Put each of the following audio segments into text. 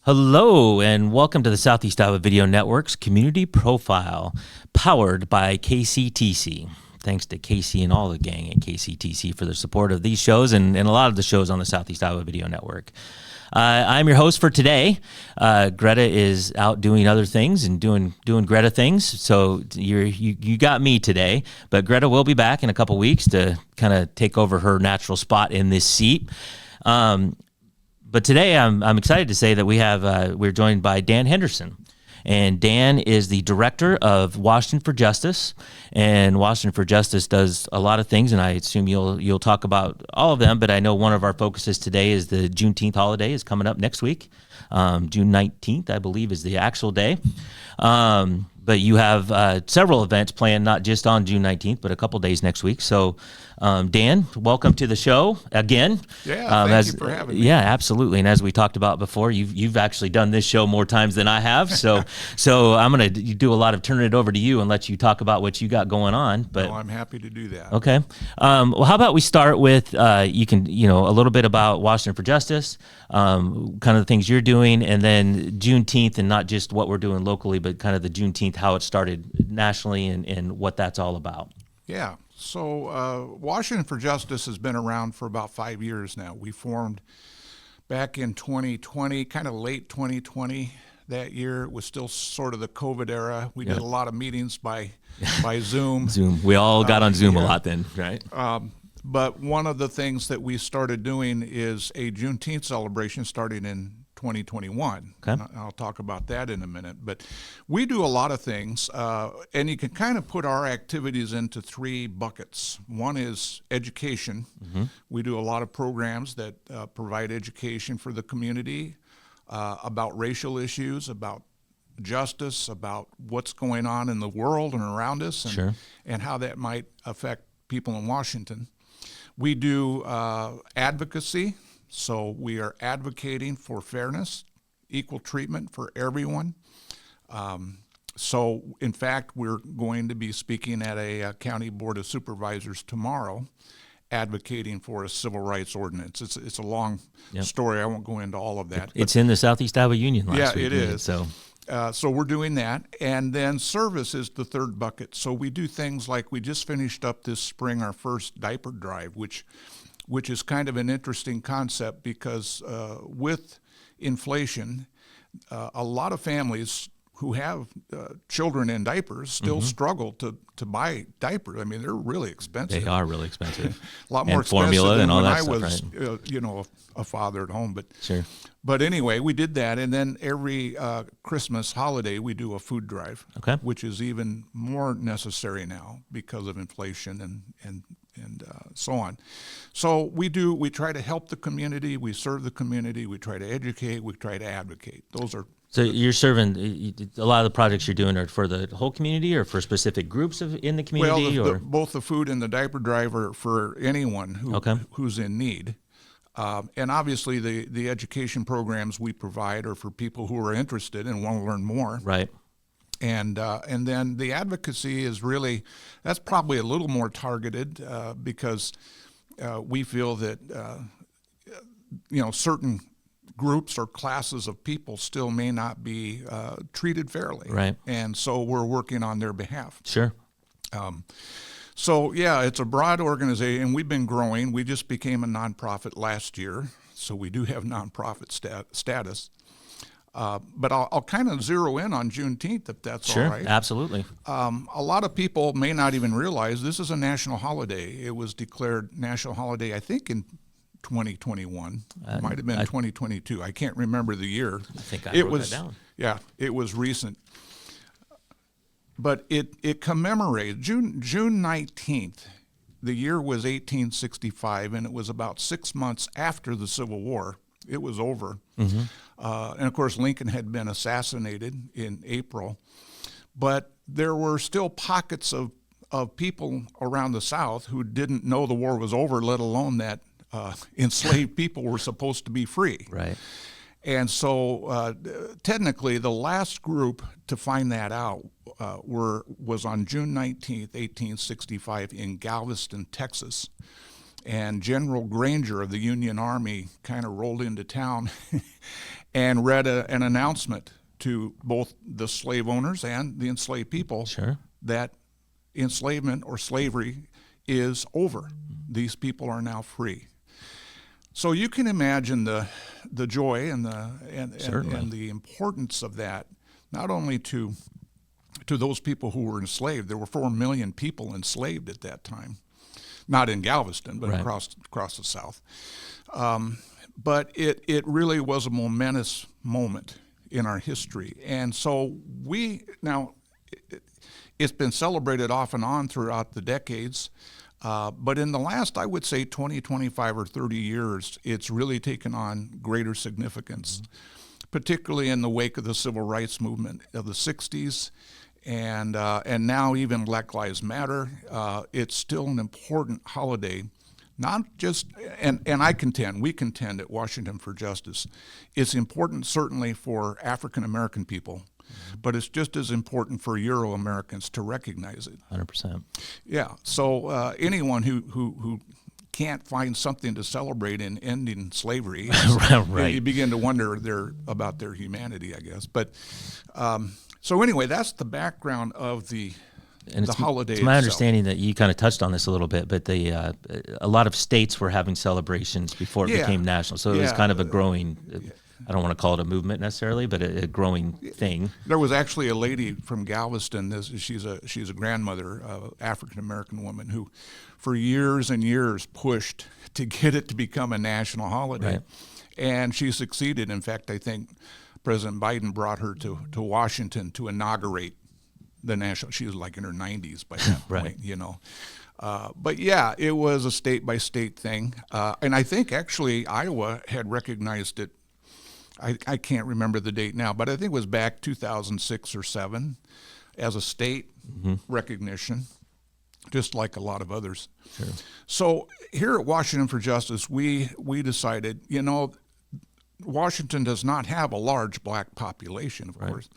Hello and welcome to the Southeast Iowa Video Network's Community Profile, powered by KCTC. Thanks to Casey and all the gang at KCTC for their support of these shows and a lot of the shows on the Southeast Iowa Video Network. I'm your host for today. Greta is out doing other things and doing Greta things, so you got me today. But Greta will be back in a couple weeks to kind of take over her natural spot in this seat. But today I'm excited to say that we're joined by Dan Henderson. And Dan is the director of Washington for Justice, and Washington for Justice does a lot of things, and I assume you'll talk about all of them, but I know one of our focuses today is the Juneteenth holiday is coming up next week. June 19th, I believe, is the actual day. But you have several events planned, not just on June 19th, but a couple days next week. So, Dan, welcome to the show again. Yeah, thank you for having me. Yeah, absolutely. And as we talked about before, you've actually done this show more times than I have. So I'm going to do a lot of turning it over to you and let you talk about what you got going on. But I'm happy to do that. Okay. Well, how about we start with a little bit about Washington for Justice, kind of the things you're doing, and then Juneteenth, and not just what we're doing locally, but kind of the Juneteenth, how it started nationally and what that's all about. Yeah. So Washington for Justice has been around for about 5 years now. We formed back in 2020, kind of late 2020 that year. It was still sort of the COVID era. We did a lot of meetings by Zoom. Zoom. We all got on Zoom a lot then, right? But one of the things that we started doing is a Juneteenth celebration starting in 2021. Okay. I'll talk about that in a minute. But we do a lot of things, and you can kind of put our activities into three buckets. One is education. Mm-hmm. We do a lot of programs that provide education for the community about racial issues, about justice, about what's going on in the world and around us, and how that might affect people in Washington. We do advocacy. So we are advocating for fairness, equal treatment for everyone. So in fact, we're going to be speaking at a county board of supervisors tomorrow, advocating for a civil rights ordinance. It's a long story. I won't go into all of that. It's in the Southeast Iowa Union last week. Yeah, it is. So we're doing that. And then service is the third bucket. So we do things like we just finished up this spring our first diaper drive, which is kind of an interesting concept because with inflation, a lot of families who have children in diapers still struggle to buy diapers. I mean, they're really expensive. They are really expensive. A lot more and expensive formula than and all when that I stuff, was, right? A father at home. But sure. But anyway, we did that, and then every Christmas holiday we do a food drive, which is even more necessary now because of inflation and so on. So we try to help the community, we serve the community, we try to educate, we try to advocate. Those are. So you're serving, a lot of the projects you're doing are for the whole community or for specific groups in the community? Well, both the food and the diaper drive are for anyone who's in need. And obviously the education programs we provide are for people who are interested and want to learn more. Right. And then the advocacy is really, that's probably a little more targeted because we feel that, certain groups or classes of people still may not be treated fairly. Right. And so we're working on their behalf. Sure. So, it's a broad organization, and we've been growing. We just became a nonprofit last year, so we do have nonprofit status. But I'll kind of zero in on Juneteenth, if that's all right. Sure, absolutely. A lot of people may not even realize this is a national holiday. It was declared national holiday, I think, in 2021. It might have been 2022. I can't remember the year. I think I wrote that down. Yeah, it was recent. But it commemorates June 19th. The year was 1865, and it was about 6 months after the Civil War. It was over. Mm-hmm. And of course, Lincoln had been assassinated in April. But there were still pockets of people around the South who didn't know the war was over, let alone that enslaved people were supposed to be free. Right. And so technically, the last group to find that out was on June 19th, 1865 in Galveston, Texas. And General Granger of the Union Army kind of rolled into town and read an announcement to both the slave owners and the enslaved people that enslavement or slavery is over. These people are now free. So you can imagine the joy and the importance of that, not only to those people who were enslaved. There were 4 million people enslaved at that time, not in Galveston, but across the South. But it really was a momentous moment in our history. And so it's been celebrated off and on throughout the decades. But in the last, I would say 20, 25, or 30 years, it's really taken on greater significance, particularly in the wake of the civil rights movement of the 60s. And now even Black Lives Matter. It's still an important holiday, not just, and we contend at Washington for Justice, it's important certainly for African American people, but it's just as important for Euro-Americans to recognize it. 100%. Yeah, so anyone who can't find something to celebrate in ending slavery, you begin to wonder about their humanity, I guess. But so anyway, that's the background of the holiday. It's my understanding that you kind of touched on this a little bit, but a lot of states were having celebrations before it became national. So it was kind of a growing, I don't want to call it a movement necessarily, but a growing thing. There was actually a lady from Galveston. She's a grandmother, African American woman, who for years and years pushed to get it to become a national holiday, and she succeeded. In fact, I think President Biden brought her to Washington to inaugurate the national. She was like in her 90s by that point, you know. But yeah, it was a state-by-state thing. And I think actually Iowa had recognized it. I can't remember the date now, but I think it was back 2006 or 7 as a state recognition, just like a lot of others. Sure. So here at Washington for Justice, we decided, you know, Washington does not have a large black population, of course,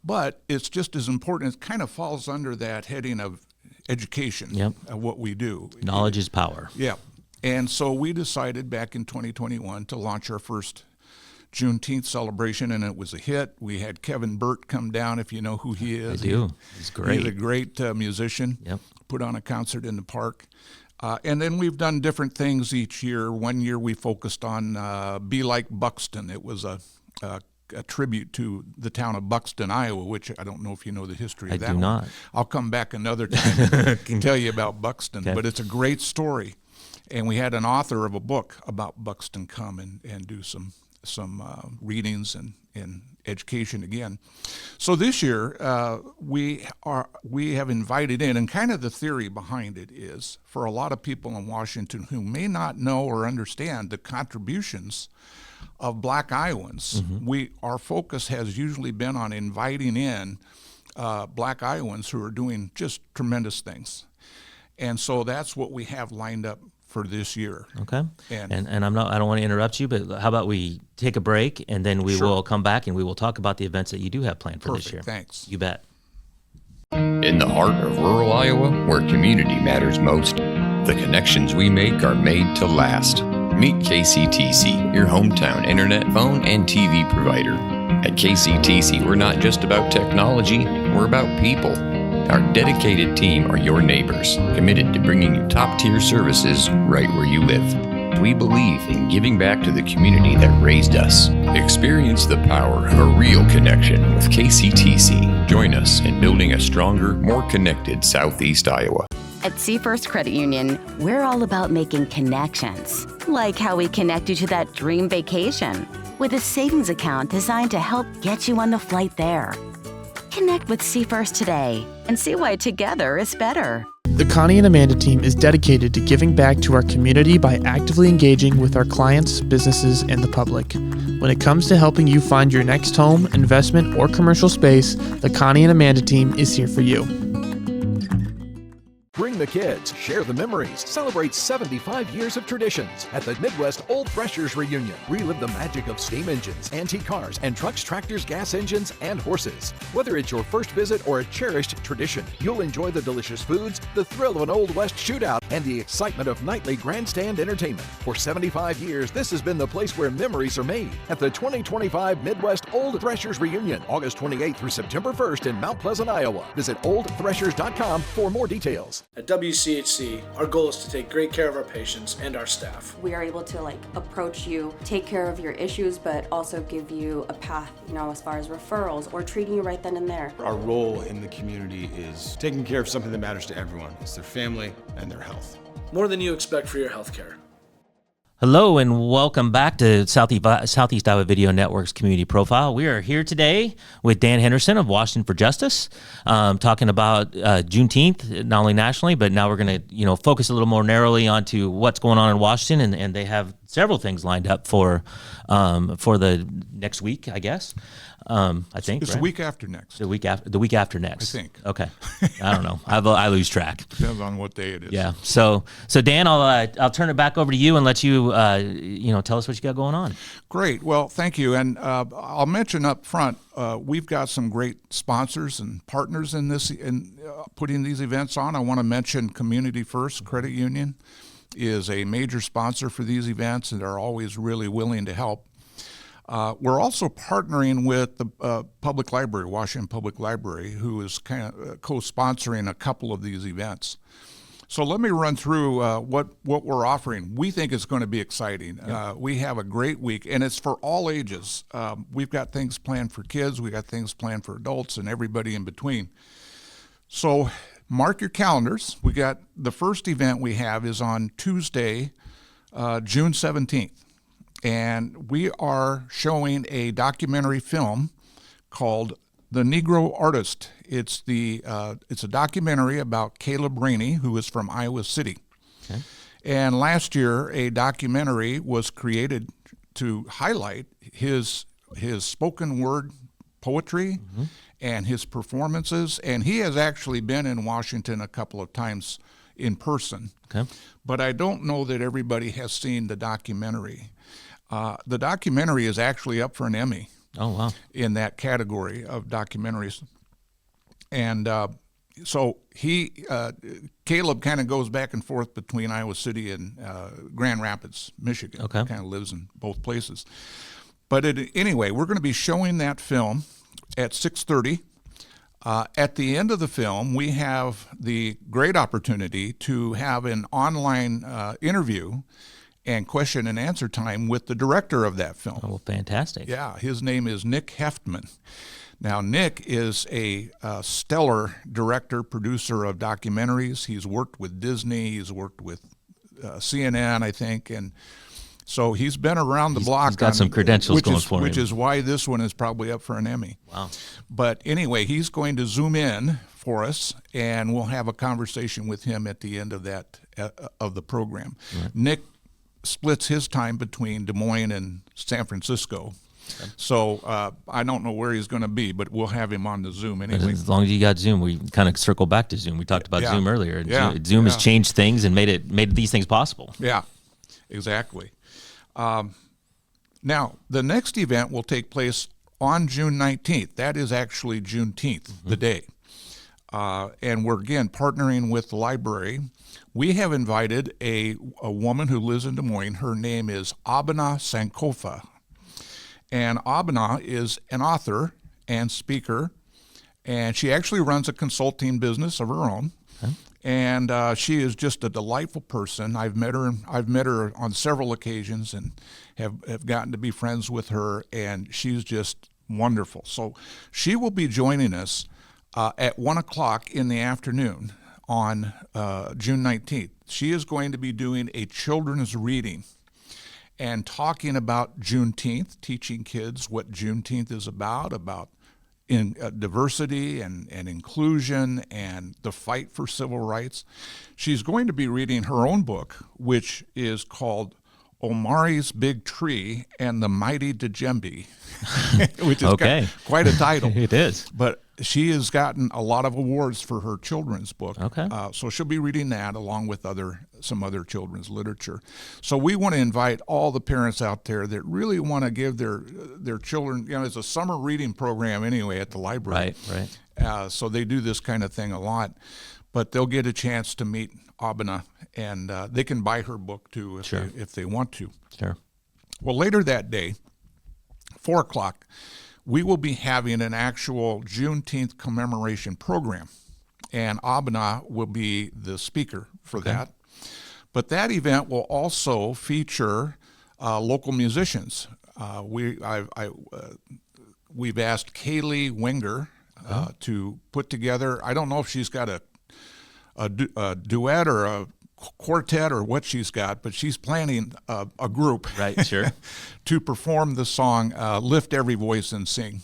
but it's just as important. It kind of falls under that heading of education, of what we do. Knowledge is power. Yeah. And so we decided back in 2021 to launch our first Juneteenth celebration, and it was a hit. We had Kevin Burt come down, if you know who he is. I do. He's great. He's a great musician. Yep. Put on a concert in the park. And then we've done different things each year. One year we focused on Be Like Buxton. It was a tribute to the town of Buxton, Iowa, which I don't know if you know the history of that. I do not. I'll come back another time and tell you about Buxton. Okay. But it's a great story. And we had an author of a book about Buxton come and do some readings and education again. So this year we have invited in, and kind of the theory behind it is for a lot of people in Washington who may not know or understand the contributions of Black Iowans. Our focus has usually been on inviting in Black Iowans who are doing just tremendous things, and so that's what we have lined up for this year. Okay. And I don't want to interrupt you, but how about we take a break and then we will come back and we will talk about the events that you do have planned for this year. Thanks. You bet. In the heart of rural Iowa, where community matters most, the connections we make are made to last. Meet KCTC, your hometown internet, phone, and TV provider. At KCTC, we're not just about technology, we're about people. Our dedicated team are your neighbors, committed to bringing you top-tier services right where you live. We believe in giving back to the community that raised us. Experience the power of a real connection with KCTC. Join us in building a stronger, more connected Southeast Iowa. At Seafirst Credit Union, we're all about making connections, like how we connect you to that dream vacation with a savings account designed to help get you on the flight there. Connect with Seafirst today and see why together is better. The Connie and Amanda team is dedicated to giving back to our community by actively engaging with our clients, businesses, and the public. When it comes to helping you find your next home, investment, or commercial space, the Connie and Amanda team is here for you. Bring the kids, share the memories, celebrate 75 years of traditions at the Midwest Old Threshers Reunion. Relive the magic of steam engines, antique cars, and trucks, tractors, gas engines, and horses. Whether it's your first visit or a cherished tradition, you'll enjoy the delicious foods, the thrill of an Old West shootout, and the excitement of nightly grandstand entertainment. For 75 years, this has been the place where memories are made at the 2025 Midwest Old Threshers Reunion, August 28th through September 1st in Mount Pleasant, Iowa. Visit oldthreshers.com for more details. At WCHC, our goal is to take great care of our patients and our staff. We are able to approach you, take care of your issues, but also give you a path, as far as referrals or treating you right then and there. Our role in the community is taking care of something that matters to everyone. It's their family and their health. More than you expect for your health care. Hello and welcome back to Southeast Iowa Video Network's Community Profile. We are here today with Dan Henderson of Washington for Justice, talking about Juneteenth, not only nationally, but now we're going to focus a little more narrowly onto what's going on in Washington, and they have several things lined up for the next week, I guess. I think it's right? the week after next. The week after next. I think. Okay. I don't know. I lose track. Depends on what day it is. Yeah. So Dan, I'll turn it back over to you and let you tell us what you got going on. Great. Well, thank you. And I'll mention up front, we've got some great sponsors and partners in putting these events on. I want to mention Community First Credit Union is a major sponsor for these events, and they're always really willing to help. We're also partnering with the Public Library, Washington Public Library, who is kind of co-sponsoring a couple of these events. So let me run through what we're offering. We think it's going to be exciting. Yep. We have a great week, and it's for all ages. We've got things planned for kids, we got things planned for adults, and everybody in between. So mark your calendars. We got the first event we have is on Tuesday, June 17th. And we are showing a documentary film called The Negro Artist. It's a documentary about Caleb Rainey, who is from Iowa City. Okay. And last year, a documentary was created to highlight his spoken word poetry and his performances. And he has actually been in Washington a couple of times in person. Okay. But I don't know that everybody has seen the documentary. The documentary is actually up for an Emmy. Oh, wow. In that category of documentaries. And so Caleb kind of goes back and forth between Iowa City and Grand Rapids, Michigan. Okay. Kind of lives in both places. But anyway, we're going to be showing that film at 6:30. At the end of the film, we have the great opportunity to have an online interview and question and answer time with the director of that film. Oh, fantastic. Yeah, his name is Nick Heftman. Now, Nick is a stellar director, producer of documentaries. He's worked with Disney, he's worked with CNN, I think, and so he's been around the block. He's got some credentials going for him. Which is why this one is probably up for an Emmy. Wow. But anyway, he's going to zoom in for us, and we'll have a conversation with him at the end of that of the program. Right. Nick splits his time between Des Moines and San Francisco. Okay. So I don't know where he's going to be, but we'll have him on the Zoom anyway. As long as you got Zoom, we kind of circle back to Zoom. We talked about Zoom earlier. And Zoom has changed things and made these things possible. Yeah, exactly. Now, the next event will take place on June 19th. That is actually Juneteenth, the day. And we're, again, partnering with the library. We have invited a woman who lives in Des Moines. Her name is Abena Sankofa. And Abena is an author and speaker, and she actually runs a consulting business of her own. Okay. And she is just a delightful person. I've met her on several occasions and have gotten to be friends with her, and she's just wonderful. So she will be joining us at 1 o'clock in the afternoon on June 19th. She is going to be doing a children's reading and talking about Juneteenth, teaching kids what Juneteenth is about in diversity and inclusion and the fight for civil rights. She's going to be reading her own book, which is called Omari's Big Tree and the Mighty Djembe, which is quite a title. It is. But She has gotten a lot of awards for her children's book. Okay. So she'll be reading that along with some other children's literature. So we want to invite all the parents out there that really want to give their children, it's a summer reading program anyway at the library. Right. So they do this kind of thing a lot. But they'll get a chance to meet Abena, and they can buy her book too if they want to. Sure. Well, later that day, 4 o'clock, we will be having an actual Juneteenth commemoration program, and Abena will be the speaker for that. But that event will also feature local musicians. We've asked Kaylee Wenger to put together. I don't know if she's got a duet or a quartet or what she's got, but she's planning a group to perform the song Lift Every Voice and Sing.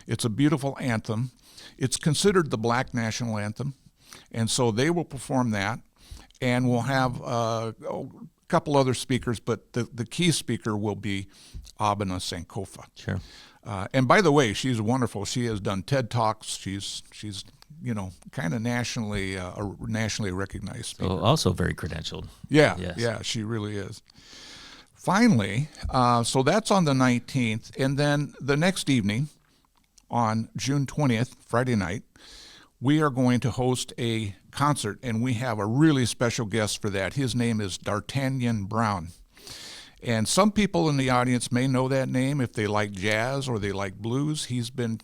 It's a beautiful anthem. It's considered the Black national anthem, and so they will perform that, and we'll have a couple other speakers, but the key speaker will be Abena Sankofa. Sure. And by the way, she's wonderful. She has done TED Talks. She's kind of nationally recognized speaker. So also very credentialed. Yeah, she really is. Finally, so that's on the 19th, and then the next evening, on June 20th, Friday night, we are going to host a concert, and we have a really special guest for that. His name is D'Artagnan Brown. And some people in the audience may know that name if they like jazz or they like blues. He's been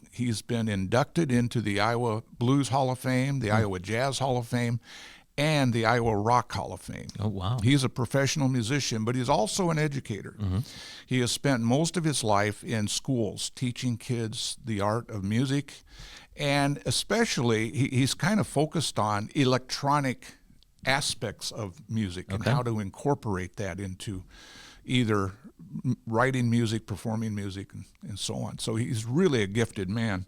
inducted into the Iowa Blues Hall of Fame, the Iowa Jazz Hall of Fame, and the Iowa Rock Hall of Fame. Oh, wow. He's a professional musician, but he's also an educator. He has spent most of his life in schools teaching kids the art of music, and especially he's kind of focused on electronic aspects of music and how to incorporate that into either writing music, performing music, and so on. So he's really a gifted man.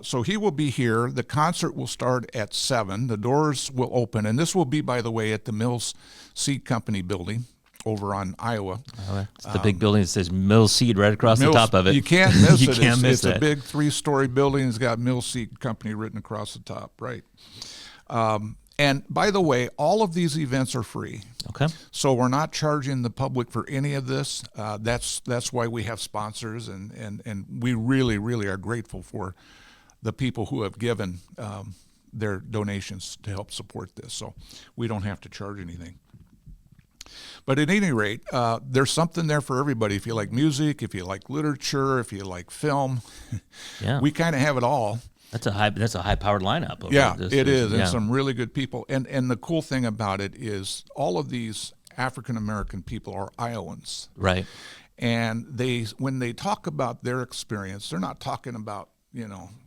So he will be here. The concert will start at 7. The doors will open, and this will be, by the way, at the Mills Seed Company building over on Iowa. It's the big building that says Mills Seed right across the top of it. You can't miss it. It's a big 3-story building. It's got Mills Seed Company written across the top, right? And by the way, all of these events are free. Okay. So we're not charging the public for any of this. That's why we have sponsors, and we really, really are grateful for the people who have given their donations to help support this. So we don't have to charge anything. But at any rate, there's something there for everybody. If you like music, if you like literature, if you like film, we kind of have it all. That's a high-powered lineup. It is, and some really good people. And the cool thing about it is all of these African-American people are Iowans. Right. And when they talk about their experience, they're not talking about,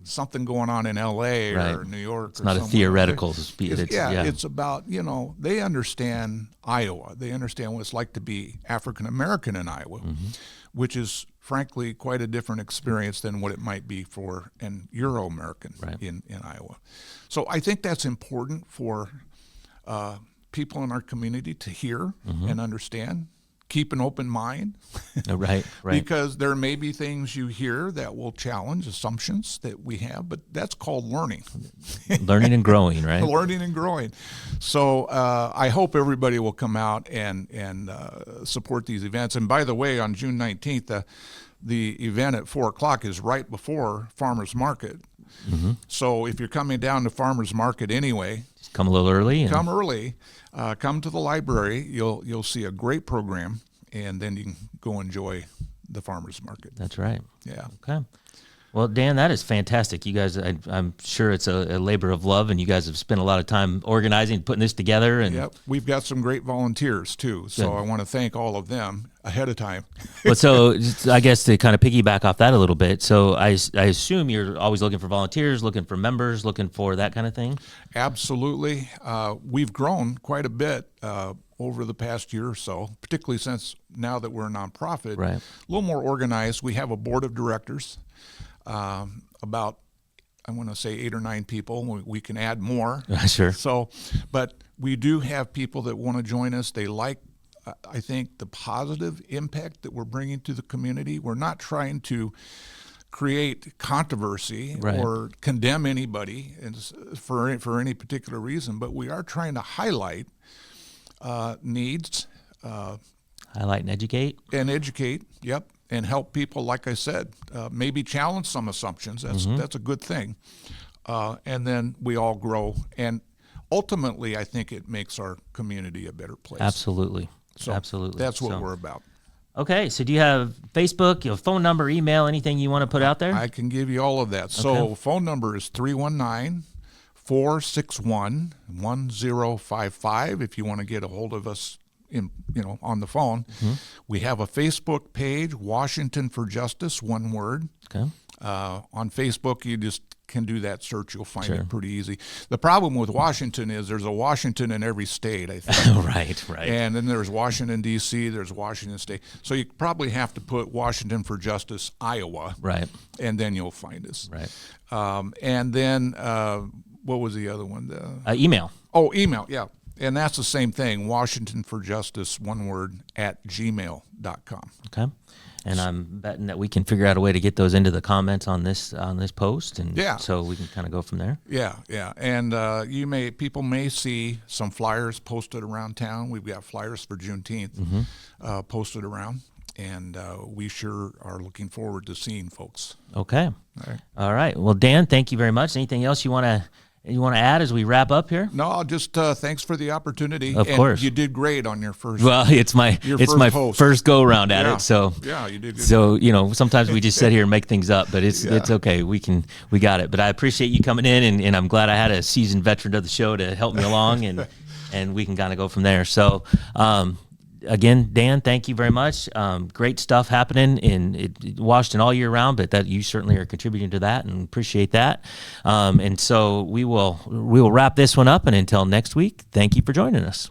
something going on in L.A. or New York. It's not a theoretical speech. It's about, they understand Iowa. They understand what it's like to be African-American in Iowa, which is frankly quite a different experience than what it might be for an Euro-American in Iowa. So I think that's important for people in our community to hear and understand. Keep an open mind. Right. Because there may be things you hear that will challenge assumptions that we have, but that's called learning. Learning and growing, right? Learning and growing. So I hope everybody will come out and support these events. And by the way, on June 19th, the event at 4 o'clock is right before Farmers Market. So if you're coming down to Farmers Market anyway, just come a little early. Come early. Come to the library. You'll see a great program, and then you can go enjoy the farmers market. That's right. Yeah. Okay. Well, Dan, that is fantastic. You guys, I'm sure it's a labor of love, and you guys have spent a lot of time organizing, putting this together. And yep, we've got some great volunteers too. So I want to thank all of them ahead of time. Well, so I guess to kind of piggyback off that a little bit. So I assume you're always looking for volunteers, looking for members, looking for that kind of thing. Absolutely. We've grown quite a bit over the past year or so, particularly since now that we're a nonprofit, a little more organized. We have a board of directors. About, I want to say 8 or 9 people. We can add more. Sure. So, but we do have people that want to join us. They like, I think, the positive impact that we're bringing to the community. We're not trying to create controversy Right. or condemn anybody for any particular reason, but we are trying to highlight needs. Highlight and educate. Yep, and help people, like I said, maybe challenge some assumptions. That's a good thing. And then we all grow. And ultimately, I think it makes our community a better place. Absolutely. So Absolutely. that's what we're about. Okay, so do you have Facebook, phone number, email, anything you want to put out there? I can give you all of that. So phone number is 319-461-1055 if you want to get a hold of us on the phone. We have a Facebook page, Washington for Justice, one word. Okay. On Facebook, you just can do that search. You'll find it pretty easy. The problem with Washington is there's a Washington in every state, I think. Right. And then there's Washington, D.C., there's Washington State. So you probably have to put Washington for Justice, Iowa. Right. And then you'll find us. Right. And then what was the other one? Email. Oh, email, yeah. And that's the same thing, Washington for Justice, one word, @gmail.com. Okay. And I'm betting that we can figure out a way to get those into the comments on this post, and so we can kind of go from there. Yeah. And people may see some flyers posted around town. We've got flyers for Juneteenth posted around, and we sure are looking forward to seeing folks. Okay. All right. Well, Dan, thank you very much. Anything else you want to add as we wrap up here? No, just thanks for the opportunity. Of course, you did great on your first. Well, it's my first go around at it. So yeah, you did good. So sometimes we just sit here and make things up, but it's okay. We got it. But I appreciate you coming in, and I'm glad I had a seasoned veteran of the show to help me along, and we can kind of go from there. So. Again, Dan, thank you very much. Great stuff happening in Washington all year round, but that you certainly are contributing to that, and appreciate that. And so we will wrap this one up. And until next week, thank you for joining us.